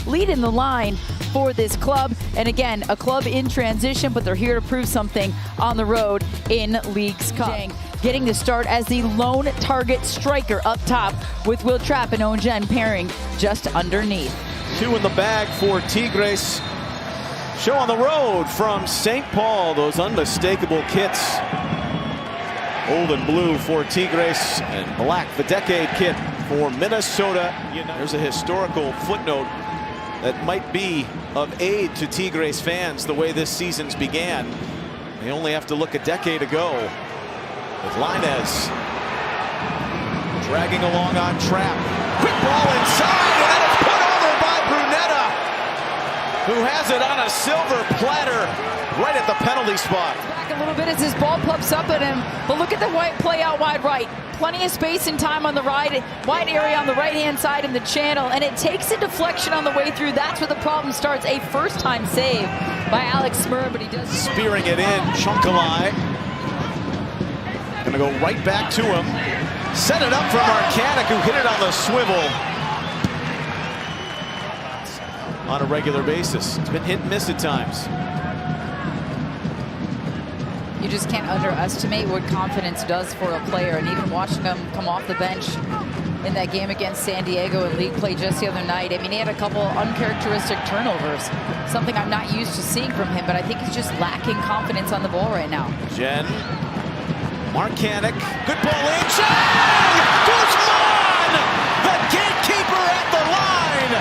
leading the line for this club. And again, a club in transition, but they're here to prove something on the road in Leagues Cup. Getting the start as the lone target striker up top, with Will Trapp and Owen Jen pairing just underneath. 2 in the bag for Tigres. Show on the road from St. Paul. Those unmistakable kits. Old and blue for Tigres and black, the decade kit for Minnesota. There's a historical footnote that might be of aid to Tigres fans the way this season's began. They only have to look a decade ago with Lainez dragging along on Trapp. Quick ball inside, and then it's put over by Brunetta, who has it on a silver platter right at the penalty spot. Back a little bit as his ball pops up at him, but look at the white play out wide right. Plenty of space and time on the wide area on the right-hand side in the channel, and it takes a deflection on the way through. That's where the problem starts. A first-time save by Alex Smurr, but he does. Spearing it in, Chunkalai. Gonna go right back to him. Set it up for Marcanic, who hit it on the swivel. On a regular basis. It's been hit and miss at times. You just can't underestimate what confidence does for a player, and even watching him come off the bench in that game against San Diego in league play just the other night. I mean, he had a couple uncharacteristic turnovers, something I'm not used to seeing from him, but I think he's just lacking confidence on the ball right now. Jen, Marcanic, good ball in, Jen! Guzman! The gatekeeper at the line!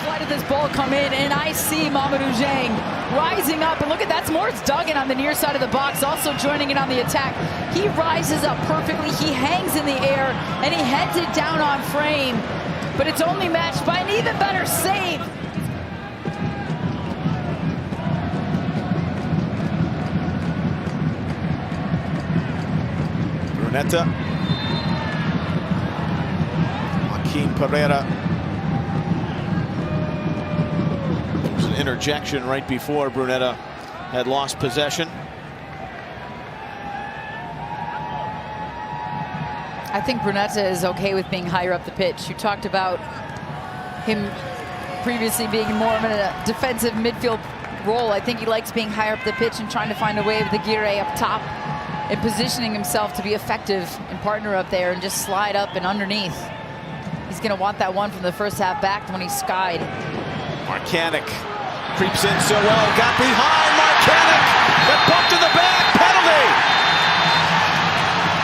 Why did this ball come in? And I see Mamadou Dieng rising up, and look at that's Moritz Duggan on the near side of the box, also joining in on the attack. He rises up perfectly, he hangs in the air, and he heads it down on frame, but it's only matched by an even better save. Brunetta, Joaquin Pereira. There's an interjection right before Brunetta had lost possession. I think Brunetta is okay with being higher up the pitch. You talked about him previously being more of a defensive midfield role. I think he likes being higher up the pitch and trying to find a way with the Aguirre up top and positioning himself to be effective and partner up there and just slide up and underneath. He's going to want that one from the first half back when he skied. Marcanic creeps in so well, got behind Marcanic, but bumped in the back, penalty!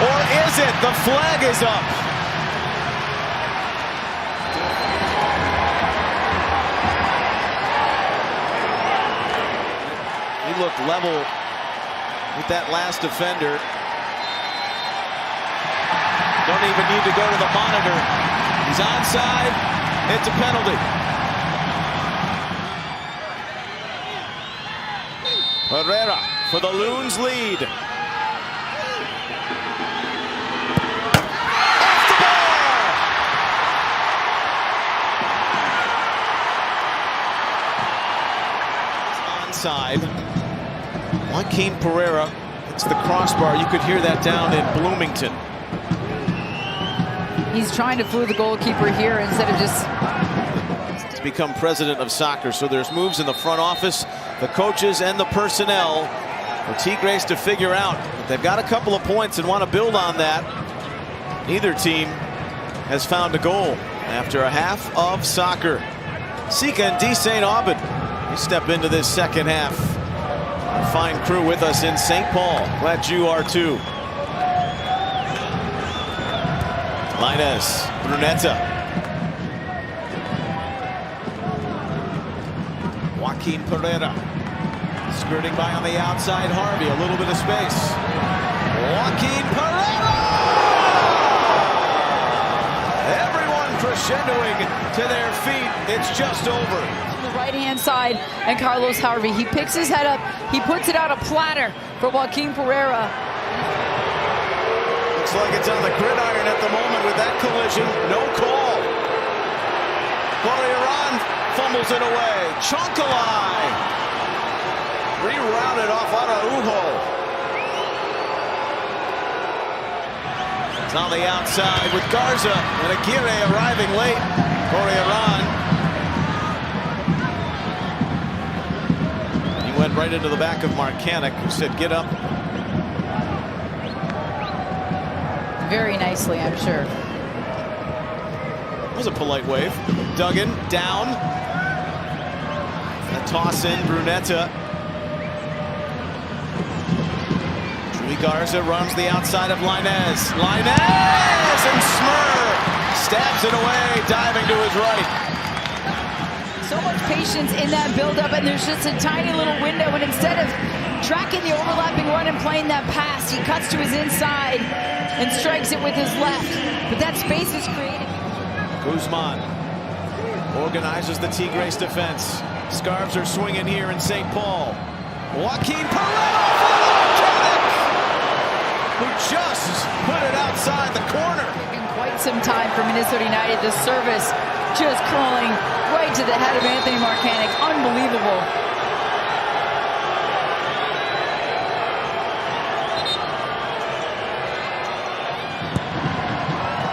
Or is it? The flag is up. He looked level with that last defender. Don't even need to go to the monitor. He's onside. It's a penalty. Herrera for the Loons lead. Off the bar! Onside. Joaquin Pereira. It's the crossbar. You could hear that down in Bloomington. He's trying to fool the goalkeeper here instead of just... He's become president of soccer, so there's moves in the front office, the coaches and the personnel for Tigres to figure out. But they've got a couple of points and want to build on that. Neither team has found a goal after a half of soccer. Sika and D. St. Aubin, we step into this second half. Our fine crew with us in St. Paul. Glad you are too. Lainez, Brunetta. Joaquin Pereira. Skirting by on the outside, Harvey. A little bit of space. Joaquin Pereira! Everyone crescendoing to their feet. It's just over. The right-hand side, and Carlos Harvey. He picks his head up. He puts it on a platter for Joaquin Pereira. Looks like it's on the gridiron at the moment with that collision. No call. Correaran fumbles it away. Chunkalai rerouted off Araujo. It's on the outside with Garza and Aguirre arriving late. Correaran right into the back of Marcanic, who said, "Get up." Very nicely, I'm sure. That was a polite wave. Duggan down. A toss in, Brunetta. Garza runs the outside of Lainez. Lainez and Smur stabs it away, diving to his right. So much patience in that buildup, and there's just a tiny little window, and instead of tracking the overlapping run and playing that pass, he cuts to his inside and strikes it with his left. But that space is created. Guzman organizes the Tigres defense. Scarves are swinging here in St. Paul. Joaquin Pereira for the Marcanic, who just put it outside the corner. Taking quite some time for Minnesota United. The service just curling right to the head of Anthony Marcanic. Unbelievable.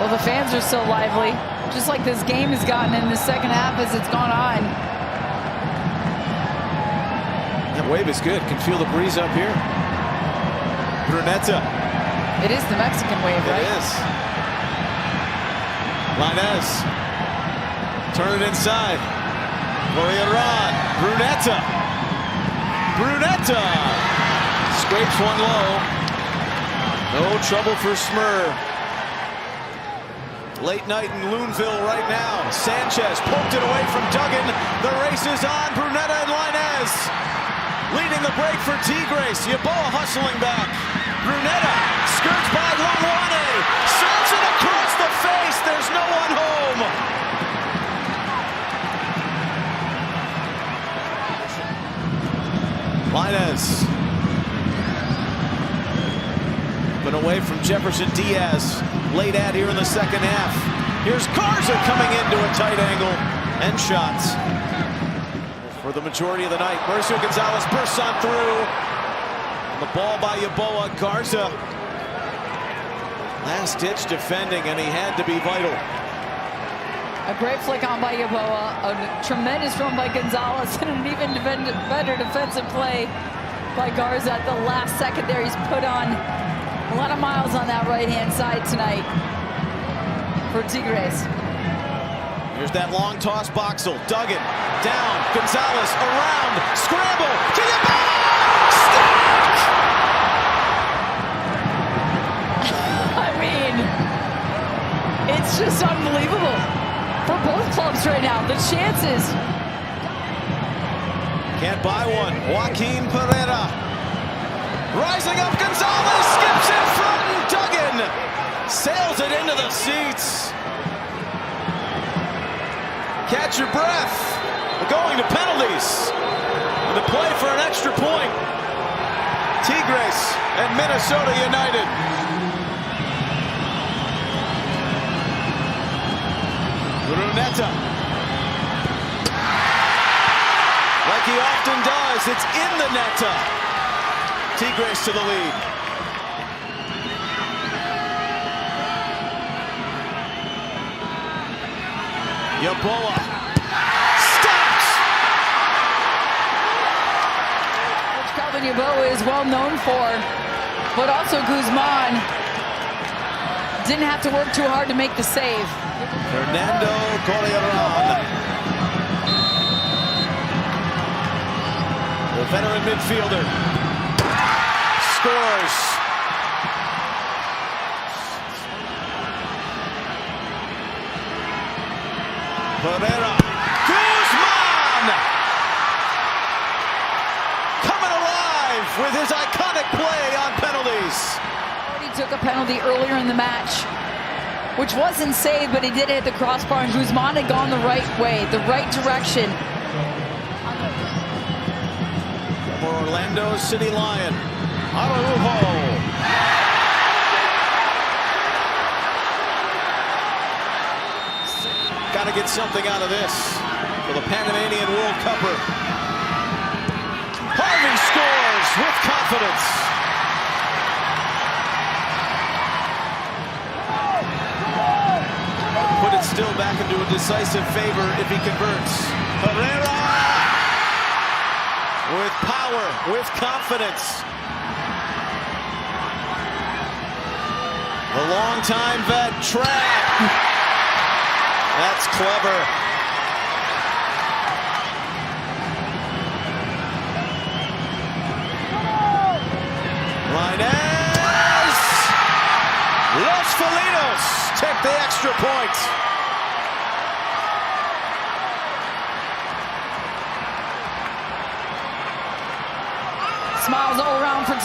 Well, the fans are so lively, just like this game has gotten in the second half as it's gone on. That wave is good. Can feel the breeze up here. Brunetta. It is the Mexican wave, right? It is. Lainez. Turn it inside. Correa-Ron. Brunetta. Brunetta. Scrapes one low. No trouble for Smur. Late night in Loonville right now. Sanchez poked it away from Duggan. The race is on. Brunetta and Lainez leading the break for Tigres. Yeboah hustling back. Brunetta skirts by Longwane. Serves it across the face. There's no one home. Lainez. But away from Jefferson Diaz. Late ad here in the second half. Here's Garza coming into a tight angle and shots. For the majority of the night, Mauricio Gonzalez bursts on through. The ball by Yeboah. Garza. Last-ditch defending, and he had to be vital. A great flick on by Yeboah. A tremendous run by Gonzalez, and an even better defensive play by Garza at the last second there. He's put on a lot of miles on that right-hand side tonight for Tigres. Here's that long toss, Boxel. Duggan, down, Gonzalez, around, scramble, to Yeboah! Stick! I mean, it's just unbelievable for both clubs right now. The chances. Can't buy one. Joaquin Pereira. Rising up, Gonzalez skips in front, and Duggan sails it into the seats. Catch your breath. We're going to penalties. And to play for an extra point. Tigres and Minnesota United. Brunetta. Like he often does, it's in the netta. Tigres to the lead. Yeboah stops. Which Calvin Yeboah is well known for, but also Guzman didn't have to work too hard to make the save. Fernando Correa-Ron, the veteran midfielder, scores. Pereira. Guzman! Coming alive with his iconic play on penalties. He took a penalty earlier in the match, which wasn't saved, but he did hit the crossbar, and Guzman had gone the right way, the right direction. For Orlando City Lion, Araujo. Got to get something out of this for the Panamanian World Cupper. Harvey scores with confidence. Put it still back into a decisive favor if he converts. Pereira! with power, with confidence. The longtime vet trap. That's clever. Linez. Los Felinos take the extra point. Smiles all around for